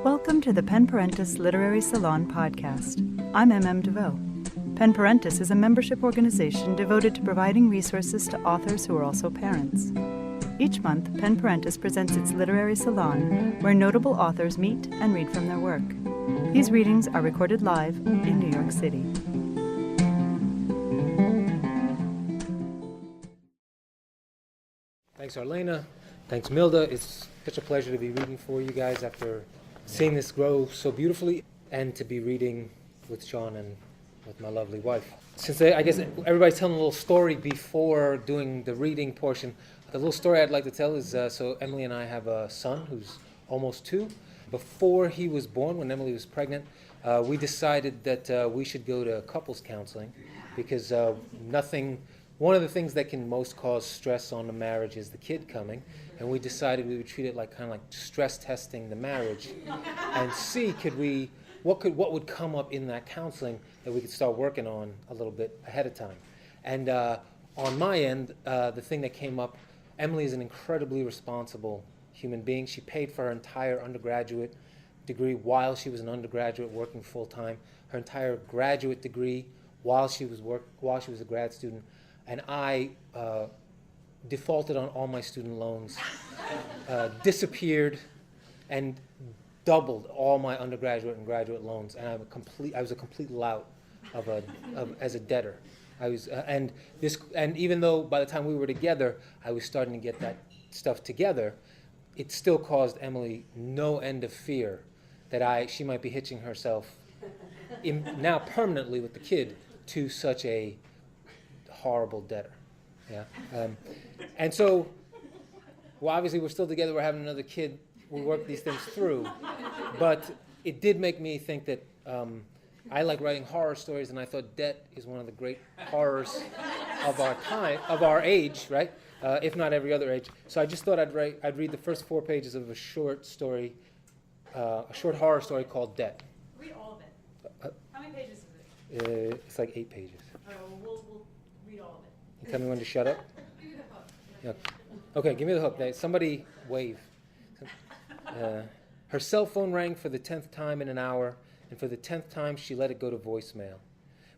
Welcome to the Pen Parentis Literary Salon podcast. I'm M.M. DeVoe. Pen Parentis is a membership organization devoted to providing resources to authors who are also parents. Each month, Pen Parentis presents its literary salon, where notable authors meet and read from their work. These readings are recorded live in New York City. Thanks, Arlena. Thanks, Milda. It's such a pleasure to be reading for you guys after seeing this grow so beautifully, and to be reading with Sean and with my lovely wife. Since I guess everybody's telling a little story before doing the reading portion, the little story I'd like to tell is, so Emily and I have a son who's almost 2. Before he was born, when Emily was pregnant, we decided that we should go to couples counseling because one of the things that can most cause stress on the marriage is the kid coming, and we decided we would treat it like kind of like stress testing the marriage and see what would come up in that counseling that we could start working on a little bit ahead of time. And on my end, the thing that came up, Emily is an incredibly responsible human being. She paid for her entire undergraduate degree while she was an undergraduate working full time, her entire graduate degree while she was a grad student. And I defaulted on all my student loans, disappeared, and doubled all my undergraduate and graduate loans. And I was a complete lout as a debtor. And even though by the time we were together, I was starting to get that stuff together, it still caused Emily no end of fear that she might be hitching herself now permanently with the kid to such a horrible debtor. Yeah. And so, well, obviously we're still together, we're having another kid, we work these things through, but it did make me think that I like writing horror stories, and I thought debt is one of the great horrors of our time, of our age, right? If not every other age. So I just thought I'd read the first 4 pages of a short story, a short horror story called Debt. Read all of it. How many pages is it? It's like 8 pages. All right, well, we'll read all of it. You tell me when to shut up? Give me the hook. Yeah. Okay, give me the hook. Somebody wave. Her cell phone rang for the 10th time in an hour, and for the 10th time she let it go to voicemail.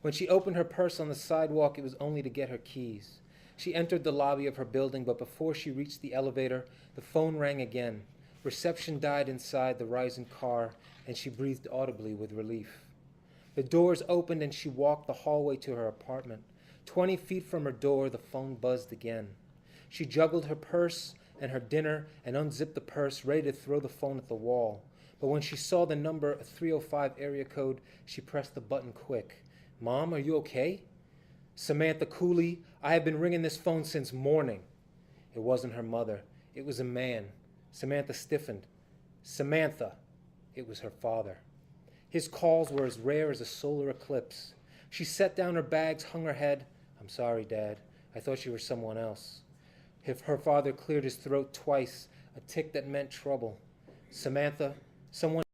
When she opened her purse on the sidewalk, it was only to get her keys. She entered the lobby of her building, but before she reached the elevator, the phone rang again. Reception died inside the rising car, and she breathed audibly with relief. The doors opened, and she walked the hallway to her apartment. 20 feet from her door, the phone buzzed again. She juggled her purse and her dinner and unzipped the purse, ready to throw the phone at the wall. But when she saw the number, a 305 area code, she pressed the button quick. "Mom, are you okay?" "Samantha Cooley, I have been ringing this phone since morning." It wasn't her mother. It was a man. Samantha stiffened. Samantha. It was her father. His calls were as rare as a solar eclipse. She set down her bags, hung her head. "I'm sorry, Dad. I thought you were someone else." Her father cleared his throat twice, a tick that meant trouble. "Samantha, someone